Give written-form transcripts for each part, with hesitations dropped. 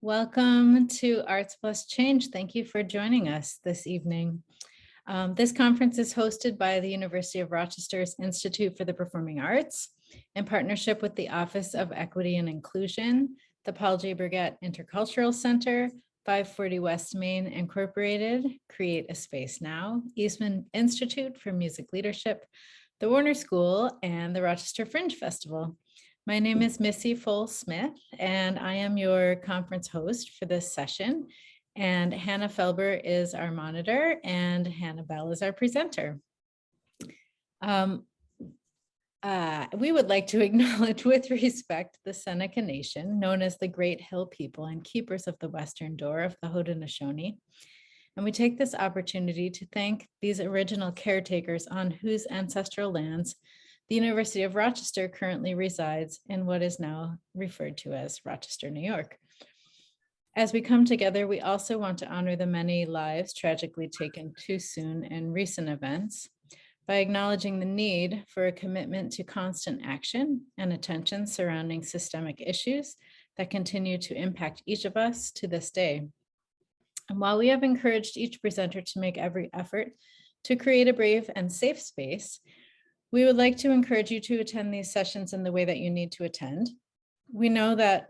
Welcome to Arts Plus Change. Thank you for joining us this evening. This conference is hosted by the University of Rochester's Institute for the Performing Arts in partnership with the Office of Equity and Inclusion, the Paul J. Burgett Intercultural Center, 540 West Main Incorporated, Create a Space Now, Eastman Institute for Music Leadership, the Warner School, and the Rochester Fringe Festival. My name is Missy Full-Smith, and I am your conference host for this session. And Hannah Felber is our monitor, and Hannah Bell is our presenter. We would like to acknowledge with respect the Seneca Nation, known as the Great Hill People and keepers of the Western Door of the Haudenosaunee. And we take this opportunity to thank these original caretakers on whose ancestral lands the University of Rochester currently resides in what is now referred to as Rochester, New York. As we come together, we also want to honor the many lives tragically taken too soon in recent events by acknowledging the need for a commitment to constant action and attention surrounding systemic issues that continue to impact each of us to this day. And while we have encouraged each presenter to make every effort to create a brave and safe space, we would like to encourage you to attend these sessions in the way that you need to attend. We know that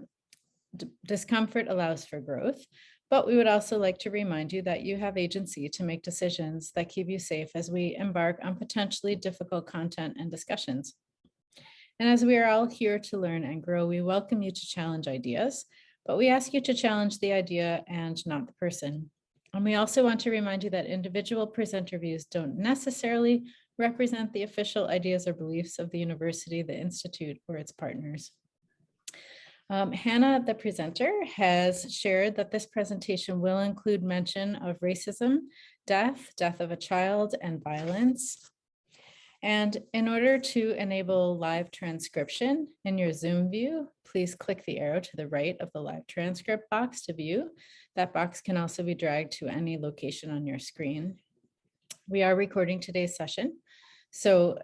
discomfort allows for growth, but we would also like to remind you that you have agency to make decisions that keep you safe as we embark on potentially difficult content and discussions. And as we are all here to learn and grow, we welcome you to challenge ideas, but we ask you to challenge the idea and not the person. And we also want to remind you that individual presenter views don't necessarily represent the official ideas or beliefs of the university, the institute, or its partners. Hannah, the presenter, has shared that this presentation will include mention of racism, death of a child, and violence. And in order to enable live transcription in your Zoom view, please click the arrow to the right of the live transcript box to view. That box can also be dragged to any location on your screen. We are recording today's session, so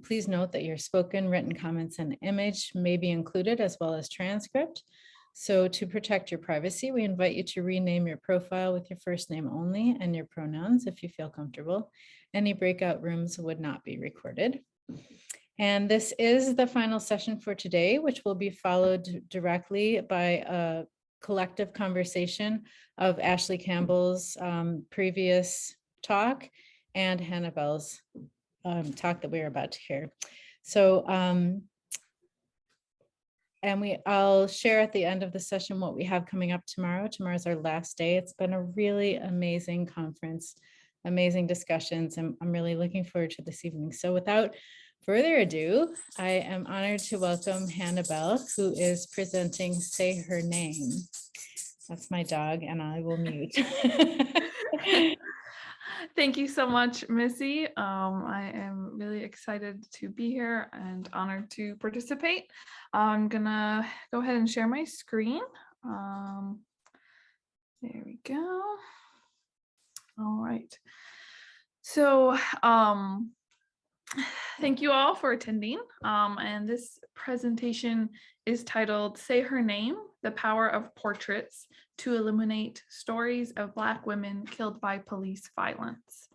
please note that your spoken, written comments and image may be included as well as transcript. So to protect your privacy, we invite you to rename your profile with your first name only and your pronouns if you feel comfortable. Any breakout rooms would not be recorded. And this is the final session for today, which will be followed directly by a collective conversation of Ashley Campbell's previous talk and Hannah Bell's talk that we're about to hear. So, I'll share at the end of the session what we have coming up tomorrow. Tomorrow's our last day. It's been a really amazing conference, amazing discussions, and I'm really looking forward to this evening. So without further ado, I am honored to welcome Hannah Bell, who is presenting Say Her Name. That's my dog, and I will mute. Thank you so much, Missy. I am really excited to be here and honored to participate. I'm gonna go ahead and share my screen. There we go. All right. So thank you all for attending. And this presentation is titled Say Her Name, The Power of Portraits to Illuminate Stories of Black Women Killed by Police Violence.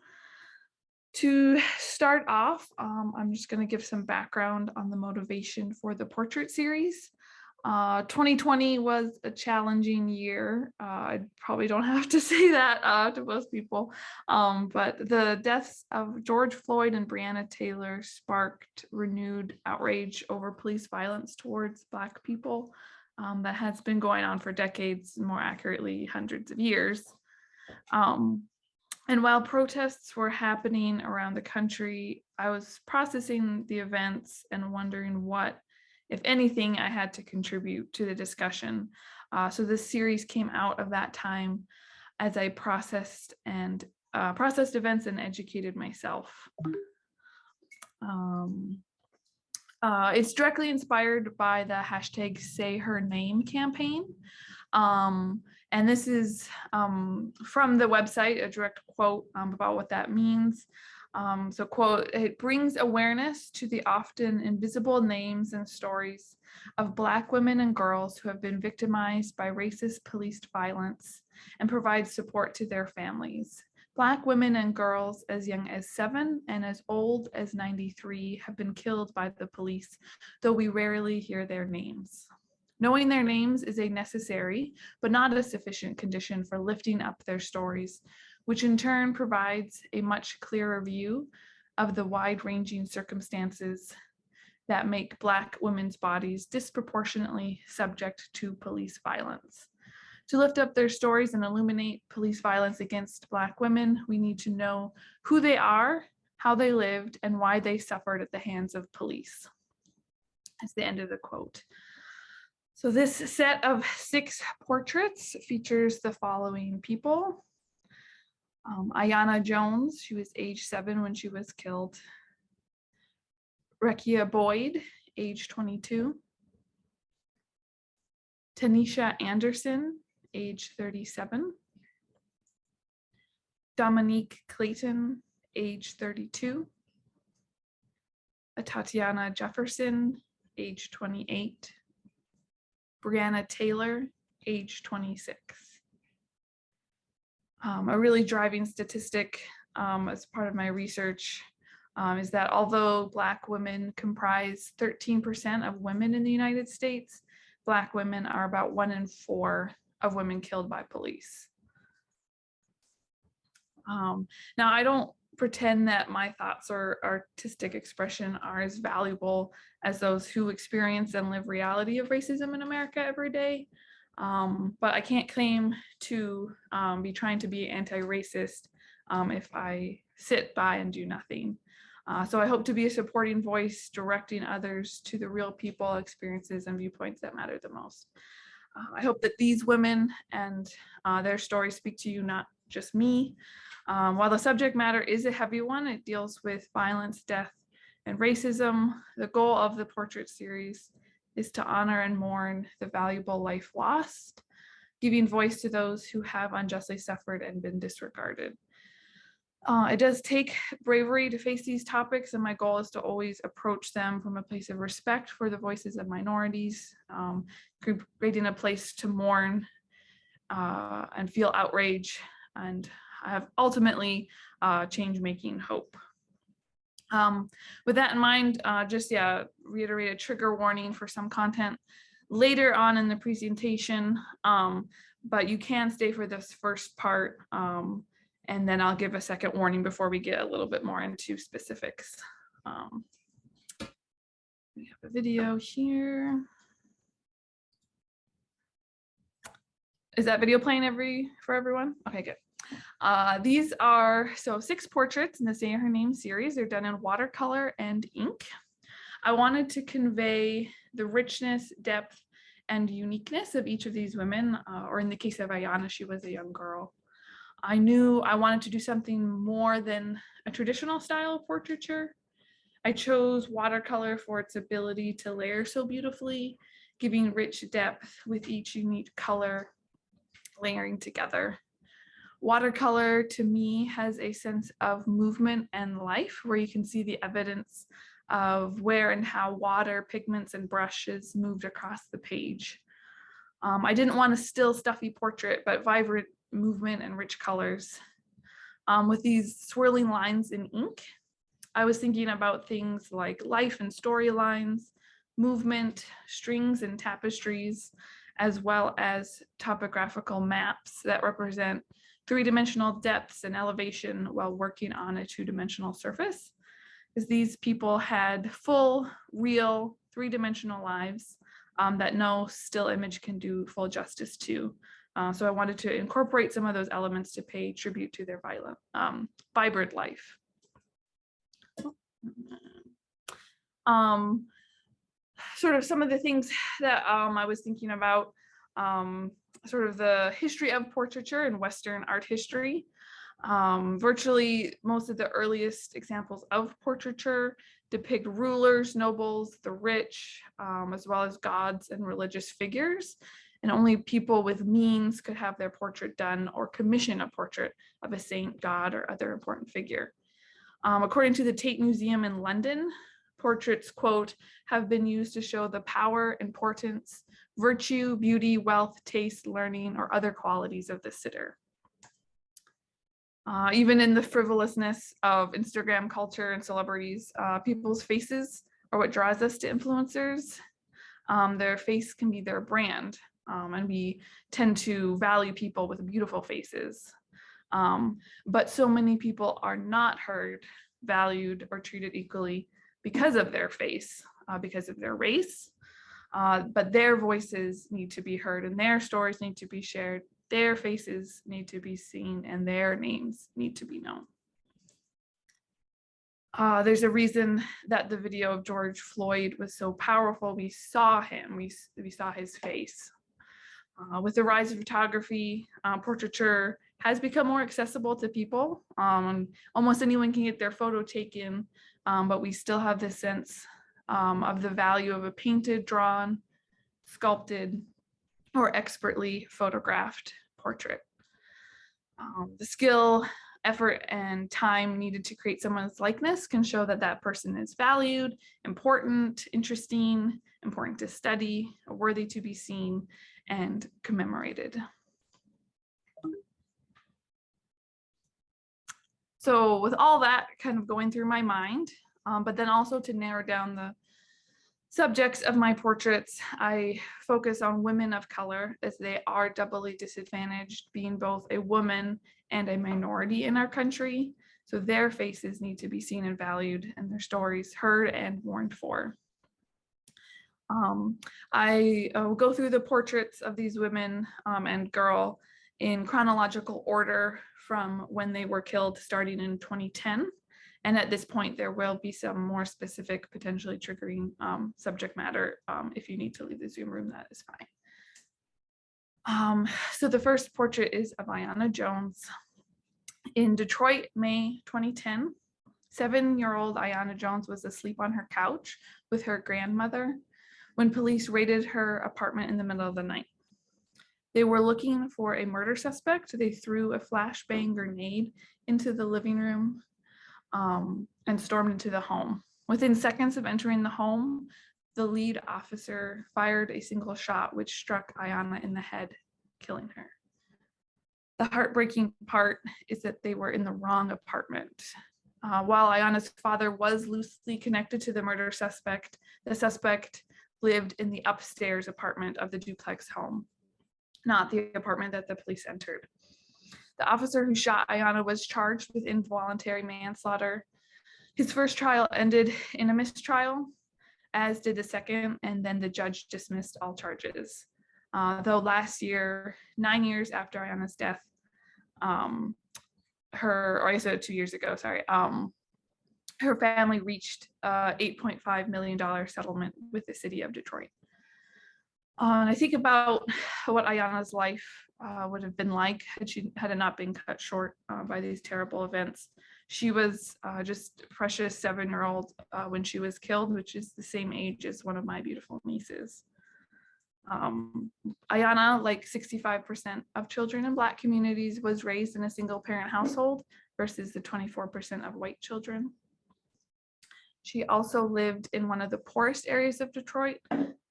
To start off, I'm just going to give some background on the motivation for the portrait series. 2020 was a challenging year. I probably don't have to say that to most people, but the deaths of George Floyd and Breonna Taylor sparked renewed outrage over police violence towards Black people that has been going on for decades, more accurately, hundreds of years. And while protests were happening around the country, I was processing the events and wondering what, if anything, I had to contribute to the discussion. So this series came out of that time as I processed events and educated myself. It's directly inspired by the hashtag Say Her Name campaign. And this is from the website, a direct quote about what that means. So quote, "It brings awareness to the often invisible names and stories of Black women and girls who have been victimized by racist police violence and provides support to their families. Black women and girls as young as 7 and as old as 93 have been killed by the police, though we rarely hear their names. Knowing their names is a necessary, but not a sufficient condition for lifting up their stories, which in turn provides a much clearer view of the wide-ranging circumstances that make Black women's bodies disproportionately subject to police violence. To lift up their stories and illuminate police violence against Black women, we need to know who they are, how they lived, and why they suffered at the hands of police." That's the end of the quote. So this set of 6 portraits features the following people. Ayanna Jones, she was age 7 when she was killed. Rakia Boyd, age 22. Tanisha Anderson, age 37. Dominique Clayton, age 32. Tatiana Jefferson, age 28. Brianna Taylor, age 26. A really driving statistic as part of my research is that although Black women comprise 13% of women in the United States, Black women are about 1 in 4 of women killed by police. Now, I don't pretend that my thoughts or artistic expression are as valuable as those who experience and live reality of racism in America every day. But I can't claim to be trying to be anti-racist if I sit by and do nothing. So I hope to be a supporting voice, directing others to the real people, experiences, and viewpoints that matter the most. I hope that these women and their stories speak to you, not just me. While the subject matter is a heavy one, it deals with violence, death, and racism. The goal of the portrait series is to honor and mourn the valuable life lost, giving voice to those who have unjustly suffered and been disregarded. It does take bravery to face these topics, and my goal is to always approach them from a place of respect for the voices of minorities, creating a place to mourn and feel outrage, and have ultimately change-making hope. With that in mind, reiterate a trigger warning for some content later on in the presentation, but you can stay for this first part, and then I'll give a second warning before we get a little bit more into specifics. We have a video here. Is that video playing for everyone? Okay, good. These are 6 portraits in the Say Her Name series. They're done in watercolor and ink. I wanted to convey the richness, depth, and uniqueness of each of these women, or in the case of Ayanna, she was a young girl. I knew I wanted to do something more than a traditional style of portraiture. I chose watercolor for its ability to layer so beautifully, giving rich depth with each unique color layering together. Watercolor to me has a sense of movement and life, where you can see the evidence of where and how water, pigments, and brushes moved across the page. I didn't want a still, stuffy portrait, but vibrant movement and rich colors. With these swirling lines in ink, I was thinking about things like life and storylines, movement, strings and tapestries, as well as topographical maps that represent 3-dimensional depths and elevation while working on a 2-dimensional surface. Because these people had full, real, 3-dimensional lives that no still image can do full justice to. So I wanted to incorporate some of those elements to pay tribute to their vibrant life. Sort of some of the things that I was thinking about, sort of the history of portraiture in Western art history. Virtually most of the earliest examples of portraiture depict rulers, nobles, the rich, as well as gods and religious figures. And only people with means could have their portrait done or commission a portrait of a saint, god, or other important figure. According to the Tate Museum in London, portraits, quote, have been used to show the power, importance, virtue, beauty, wealth, taste, learning, or other qualities of the sitter. Even in the frivolousness of Instagram culture and celebrities, people's faces are what draws us to influencers. Their face can be their brand, and we tend to value people with beautiful faces. But so many people are not heard, valued, or treated equally because of their face, because of their race. But their voices need to be heard and their stories need to be shared. Their faces need to be seen and their names need to be known. There's a reason that the video of George Floyd was so powerful. We saw him, we saw his face. With the rise of photography, portraiture has become more accessible to people. Almost anyone can get their photo taken, but we still have this sense of the value of a painted, drawn, sculpted, or expertly photographed portrait. The skill, effort, and time needed to create someone's likeness can show that that person is valued, important, interesting, important to study, worthy to be seen, and commemorated. So with all that kind of going through my mind, but then also to narrow down the subjects of my portraits, I focus on women of color as they are doubly disadvantaged, being both a woman and a minority in our country. So their faces need to be seen and valued and their stories heard and mourned for. I will go through the portraits of these women and girl in chronological order from when they were killed, starting in 2010. And at this point, there will be some more specific, potentially triggering subject matter. If you need to leave the Zoom room, that is fine. So the first portrait is of Ayanna Jones. In Detroit, May 2010, 7-year-old Ayanna Jones was asleep on her couch with her grandmother when police raided her apartment in the middle of the night. They were looking for a murder suspect. They threw a flashbang grenade into the living room and stormed into the home. Within seconds of entering the home, the lead officer fired a single shot, which struck Ayanna in the head, killing her. The heartbreaking part is that they were in the wrong apartment. While Ayanna's father was loosely connected to the murder suspect, the suspect lived in the upstairs apartment of the duplex home, not the apartment that the police entered. The officer who shot Ayanna was charged with involuntary manslaughter. His first trial ended in a mistrial, as did the second, and then the judge dismissed all charges. Though last year, 9 years after Ayanna's death, or I said 2 years ago, sorry, her family reached $8.5 million settlement with the city of Detroit. And I think about what Ayanna's life would have been like had it not been cut short by these terrible events. She was just a precious 7-year-old when she was killed, which is the same age as one of my beautiful nieces. Ayanna, like 65% of children in Black communities, was raised in a single parent household versus the 24% of white children. She also lived in one of the poorest areas of Detroit,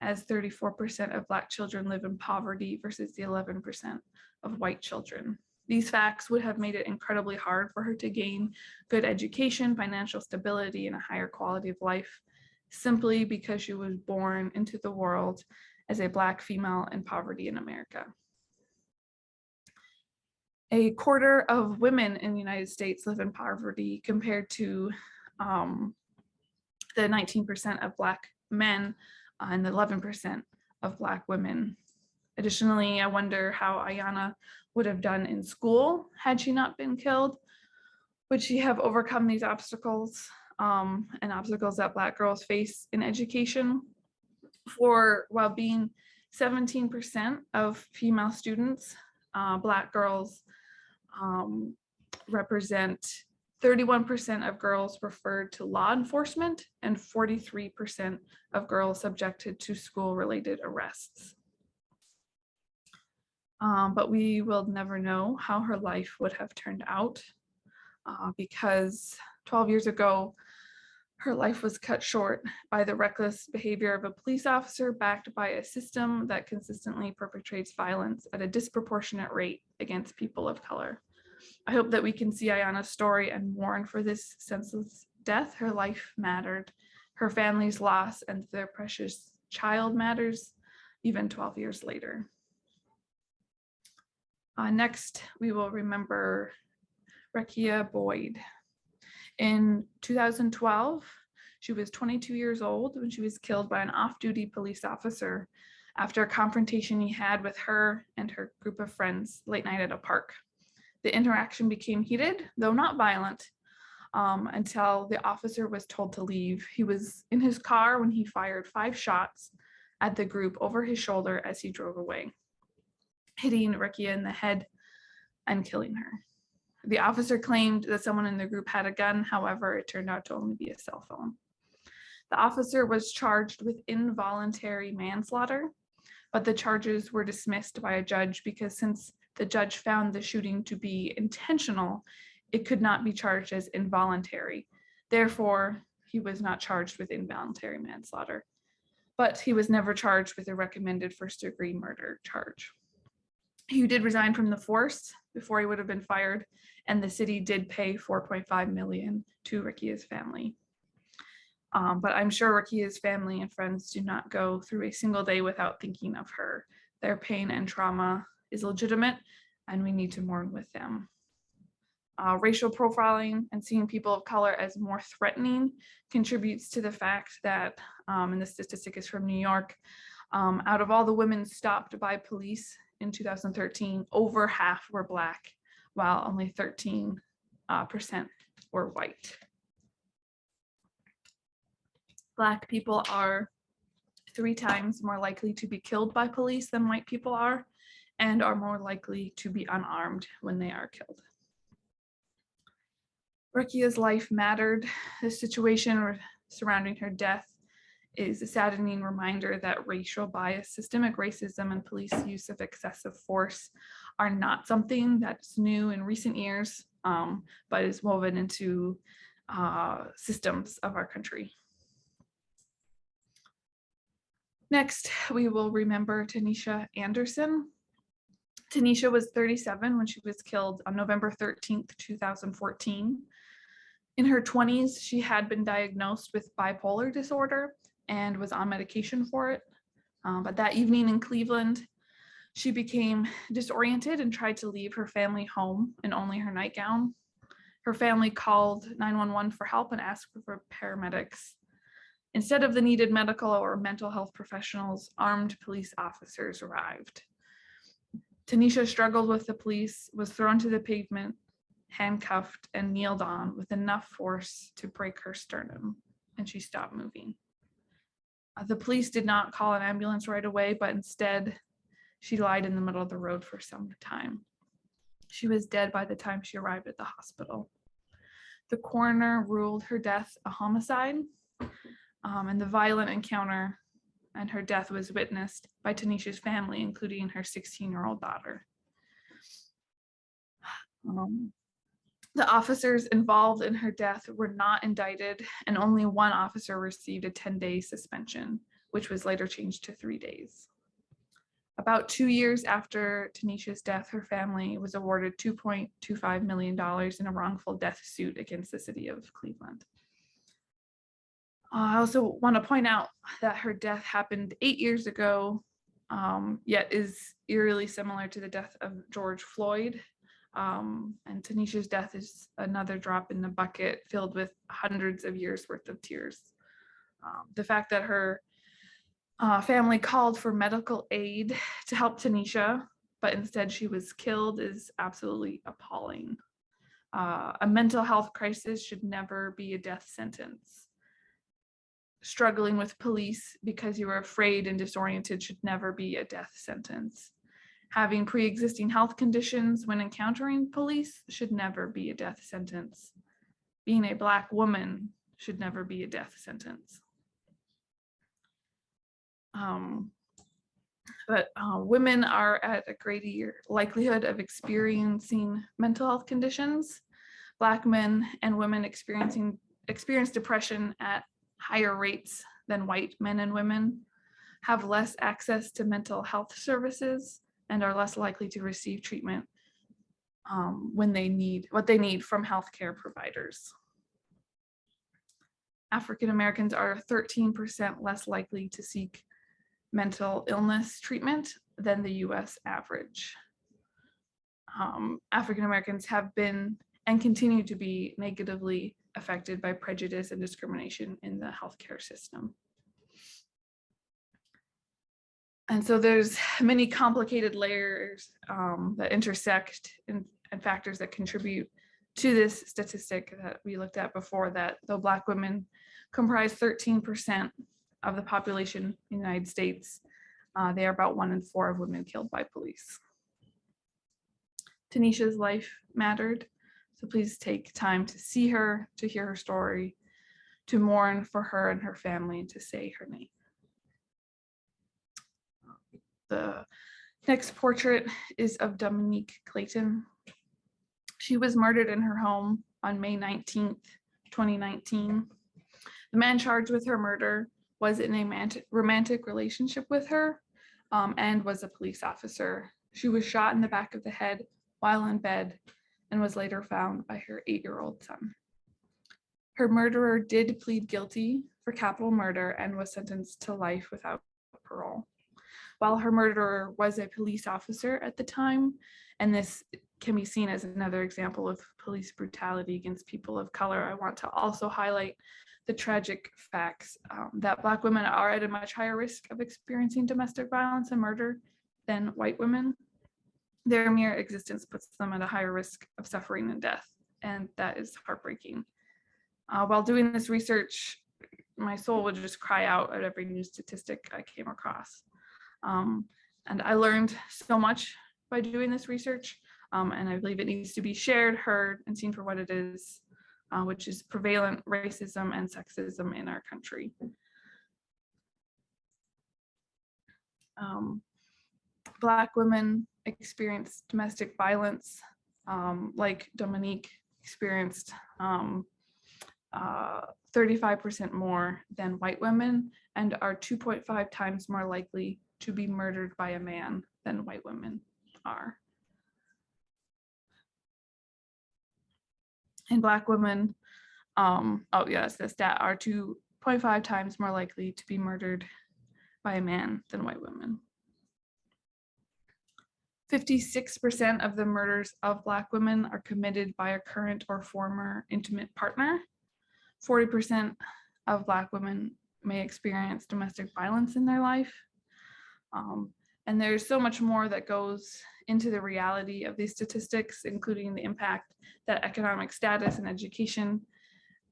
as 34% of Black children live in poverty versus the 11% of white children. These facts would have made it incredibly hard for her to gain good education, financial stability, and a higher quality of life, simply because she was born into the world as a Black female in poverty in America. A quarter of women in the United States live in poverty compared to the 19% of Black men and the 11% of Black women. Additionally, I wonder how Ayanna would have done in school had she not been killed. Would she have overcome these obstacles and obstacles that Black girls face in education? While being 17% of female students, Black girls represent 31% of girls referred to law enforcement and 43% of girls subjected to school-related arrests. But we will never know how her life would have turned out because 12 years ago, her life was cut short by the reckless behavior of a police officer backed by a system that consistently perpetrates violence at a disproportionate rate against people of color. I hope that we can see Ayana's story and mourn for this senseless death. Her life mattered. Her family's loss and their precious child matters, even 12 years later. Next, we will remember Rakia Boyd. In 2012, she was 22 years old when she was killed by an off-duty police officer after a confrontation he had with her and her group of friends late night at a park. The interaction became heated, though not violent, until the officer was told to leave. He was in his car when he fired 5 shots at the group over his shoulder as he drove away, hitting Rakia in the head and killing her. The officer claimed that someone in the group had a gun. However, it turned out to only be a cell phone. The officer was charged with involuntary manslaughter, but the charges were dismissed by a judge because since the judge found the shooting to be intentional, it could not be charged as involuntary. Therefore, he was not charged with involuntary manslaughter, but he was never charged with a recommended first-degree murder charge. He did resign from the force before he would have been fired, and the city did pay $4.5 million to Rakia's family. But I'm sure Rakia's family and friends do not go through a single day without thinking of her. Their pain and trauma is legitimate, and we need to mourn with them. Racial profiling and seeing people of color as more threatening contributes to the fact that, and the statistic is from New York, out of all the women stopped by police in 2013, over half were Black, while only 13% were white. Black people are 3 times more likely to be killed by police than white people are, and are more likely to be unarmed when they are killed. Rakia's life mattered. The situation surrounding her death is a saddening reminder that racial bias, systemic racism, and police use of excessive force are not something that's new in recent years, but is woven into systems of our country. Next, we will remember Tanisha Anderson. Tanisha was 37 when she was killed on November 13th, 2014. In her 20s, she had been diagnosed with bipolar disorder and was on medication for it. But that evening in Cleveland, she became disoriented and tried to leave her family home in only her nightgown. Her family called 911 for help and asked for paramedics. Instead of the needed medical or mental health professionals, armed police officers arrived. Tanisha struggled with the police, was thrown to the pavement, handcuffed, and kneeled on with enough force to break her sternum, and she stopped moving. The police did not call an ambulance right away, but instead, she lied in the middle of the road for some time. She was dead by the time she arrived at the hospital. The coroner ruled her death a homicide, and the violent encounter and her death was witnessed by Tanisha's family, including her 16-year-old daughter. The officers involved in her death were not indicted, and only one officer received a 10-day suspension, which was later changed to 3 days. About 2 years after Tanisha's death, her family was awarded $2.25 million in a wrongful death suit against the city of Cleveland. I also want to point out that her death happened 8 years ago, yet is eerily similar to the death of George Floyd. And Tanisha's death is another drop in the bucket filled with hundreds of years worth of tears. The fact that her family called for medical aid to help Tanisha, but instead she was killed is absolutely appalling. A mental health crisis should never be a death sentence. Struggling with police because you were afraid and disoriented should never be a death sentence. Having pre-existing health conditions when encountering police should never be a death sentence. Being a Black woman should never be a death sentence. But women are at a greater likelihood of experiencing mental health conditions, Black men and women experience depression at higher rates than white men and women, have less access to mental health services, and are less likely to receive treatment when they need what they need from healthcare providers. African Americans are 13% less likely to seek mental illness treatment than the US average. African Americans have been and continue to be negatively affected by prejudice and discrimination in the healthcare system. And so there's many complicated layers that intersect and factors that contribute to this statistic that we looked at before, that though Black women comprise 13% of the population in the United States, they are about 1 in 4 of women killed by police. Tanisha's life mattered, so please take time to see her, to hear her story, to mourn for her and her family, and to say her name. The next portrait is of Dominique Clayton. She was murdered in her home on May 19th, 2019. The man charged with her murder was in a romantic relationship with her and was a police officer. She was shot in the back of the head while in bed and was later found by her 8-year-old son. Her murderer did plead guilty for capital murder and was sentenced to life without parole. While her murderer was a police officer at the time, and this can be seen as another example of police brutality against people of color, I want to also highlight the tragic facts that Black women are at a much higher risk of experiencing domestic violence and murder than white women. Their mere existence puts them at a higher risk of suffering and death, and that is heartbreaking. While doing this research, my soul would just cry out at every new statistic I came across. And I learned so much by doing this research, and I believe it needs to be shared, heard, and seen for what it is, which is prevalent racism and sexism in our country. Black women experience domestic violence, like Dominique experienced, 35% more than white women, and are 2.5 times more likely to be murdered by a man than white women are. And Black women, the stat, are 2.5 times more likely to be murdered by a man than white women. 56% of the murders of Black women are committed by a current or former intimate partner. 40% of Black women may experience domestic violence in their life. And there's so much more that goes into the reality of these statistics, including the impact that economic status and education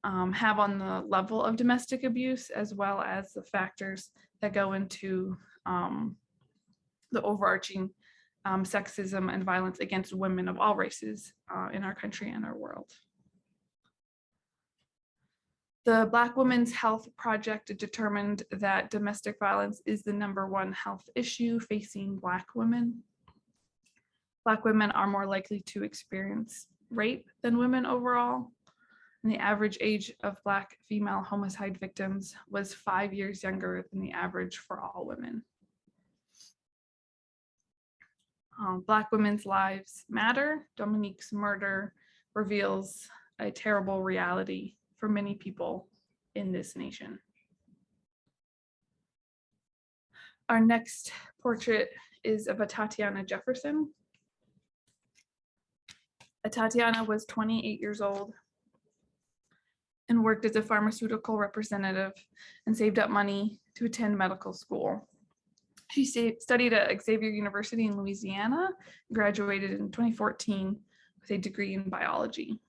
have on the level of domestic abuse, as well as the factors that go into the overarching sexism and violence against women of all races in our country and our world. The Black Women's Health Project determined that domestic violence is the #1 health issue facing Black women. Black women are more likely to experience rape than women overall, and the average age of Black female homicide victims was 5 years younger than the average for all women. Black women's lives matter. Dominique's murder reveals a terrible reality for many people in this nation. Our next portrait is of Tatiana Jefferson. Tatiana was 28 years old and worked as a pharmaceutical representative and saved up money to attend medical school. She studied at Xavier University in Louisiana, graduated in 2014 with a degree in biology.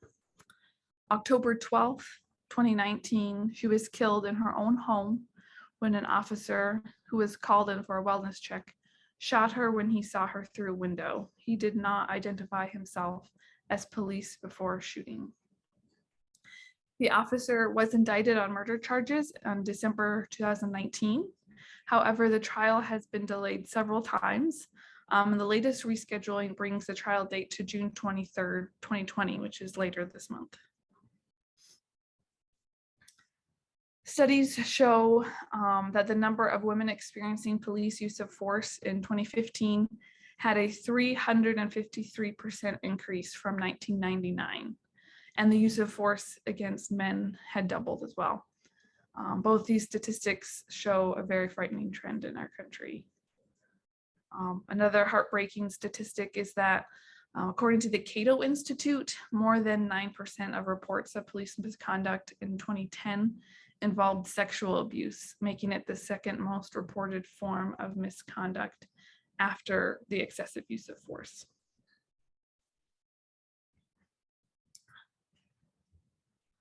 October 12th, 2019, she was killed in her own home when an officer who was called in for a wellness check shot her when he saw her through a window. He did not identify himself as police before shooting. The officer was indicted on murder charges on December 2019. However, the trial has been delayed several times And the latest rescheduling brings the trial date to June 23rd, 2020, which is later this month. Studies show that the number of women experiencing police use of force in 2015 had a 353% increase from 1999. And the use of force against men had doubled as well. Both these statistics show a very frightening trend in our country. Another heartbreaking statistic is that according to the Cato Institute, more than 9% of reports of police misconduct in 2010 involved sexual abuse, making it the second most reported form of misconduct after the excessive use of force.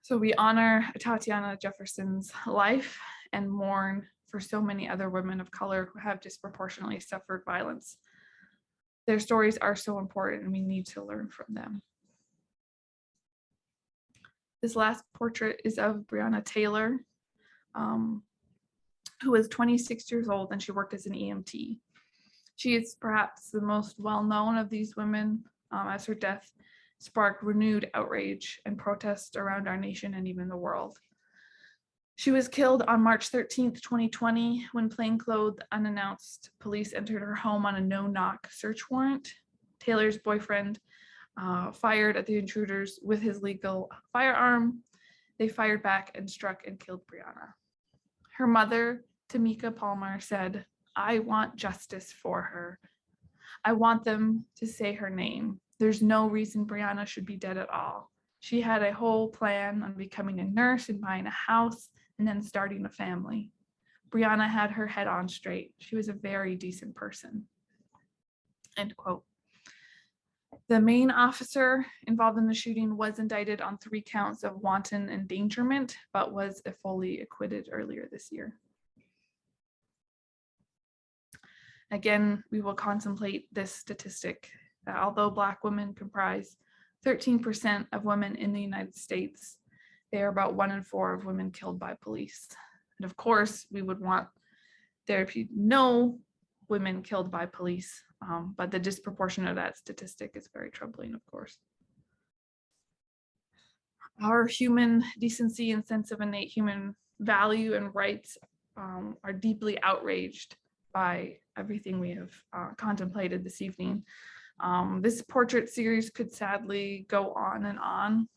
So we honor Tatiana Jefferson's life and mourn for so many other women of color who have disproportionately suffered violence. Their stories are so important and we need to learn from them. This last portrait is of Breonna Taylor, who was 26 years old and she worked as an EMT. She is perhaps the most well-known of these women, as her death sparked renewed outrage and protest around our nation and even the world. She was killed on March 13th, 2020, when plainclothes unannounced police entered her home on a no-knock search warrant. Taylor's boyfriend fired at the intruders with his legal firearm. They fired back and struck and killed Breonna. Her mother, Tamika Palmer, said, "I want justice for her. I want them to say her name. There's no reason Breonna should be dead at all. She had a whole plan on becoming a nurse and buying a house and then starting a family. Breonna had her head on straight. She was a very decent person." End quote. The main officer involved in the shooting was indicted on 3 counts of wanton endangerment, but was fully acquitted earlier this year. Again, we will contemplate this statistic that although Black women comprise 13% of women in the United States, they are about 1 in 4 of women killed by police. And of course, we would want there to be no women killed by police, but the disproportion of that statistic is very troubling, of course. Our human decency and sense of innate human value and rights are deeply outraged by everything we have contemplated this evening. This portrait series could sadly go on and on.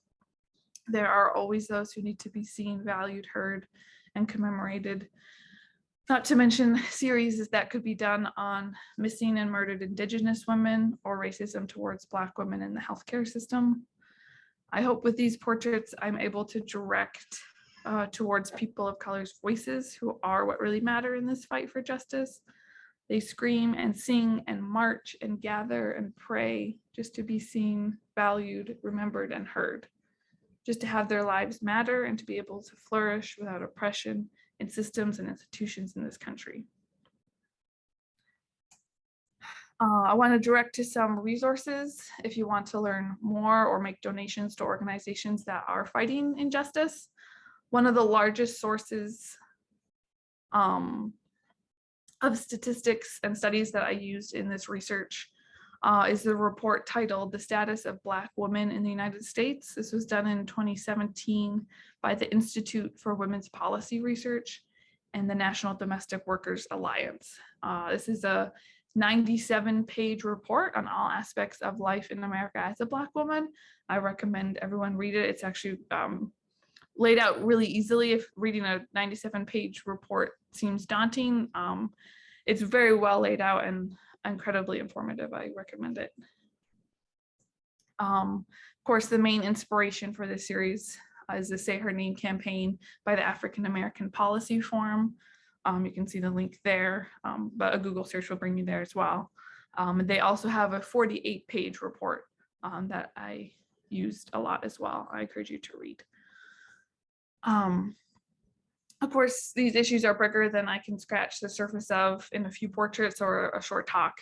There are always those who need to be seen, valued, heard, and commemorated. Not to mention series that could be done on missing and murdered Indigenous women or racism towards Black women in the healthcare system. I hope with these portraits, I'm able to direct towards people of color's voices who are what really matter in this fight for justice. They scream and sing and march and gather and pray just to be seen, valued, remembered, and heard. Just to have their lives matter and to be able to flourish without oppression in systems and institutions in this country. I want to direct to some resources if you want to learn more or make donations to organizations that are fighting injustice. One of the largest sources of statistics and studies that I used in this research is the report titled "The Status of Black Women in the United States." This was done in 2017 by the Institute for Women's Policy Research and the National Domestic Workers Alliance. This is a 97-page report on all aspects of life in America as a Black woman. I recommend everyone read it. It's actually laid out really easily. If reading a 97-page report seems daunting, it's very well laid out and incredibly informative. I recommend it. Of course, the main inspiration for this series is the Say Her Name campaign by the African American Policy Forum. You can see the link there, but a Google search will bring you there as well. They also have a 48-page report that I used a lot as well. I encourage you to read. Of course, these issues are bigger than I can scratch the surface of in a few portraits or a short talk.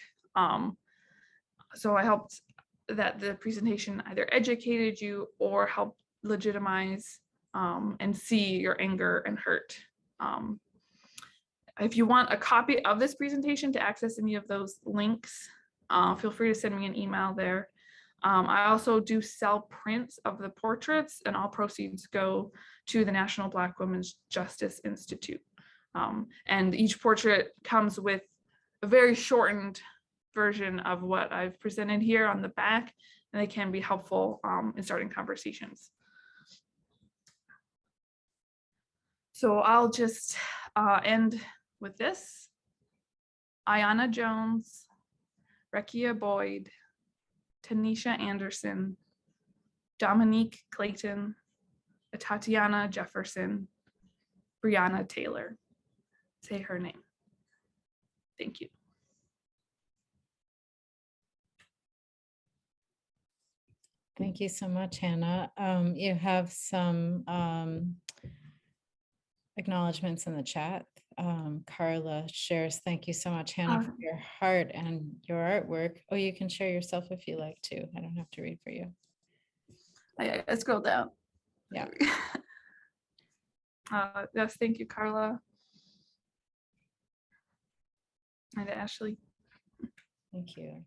So I hoped that the presentation either educated you or helped legitimize and see your anger and hurt. If you want a copy of this presentation to access any of those links, feel free to send me an email there. I also do sell prints of the portraits, and all proceeds go to the National Black Women's Justice Institute. And each portrait comes with a very shortened version of what I've presented here on the back, and they can be helpful in starting conversations. So I'll just end with this. Ayanna Jones, Rakia Boyd, Tanisha Anderson, Dominique Clayton, Tatiana Jefferson, Brianna Taylor. Say her name. Thank you. Thank you so much, Hannah. You have some acknowledgements in the chat. Carla shares, thank you so much, Hannah, for your heart and your artwork. Oh, you can share yourself if you like to. I don't have to read for you. I scroll down. Yeah. Yes, thank you, Carla. And Ashley. Thank you.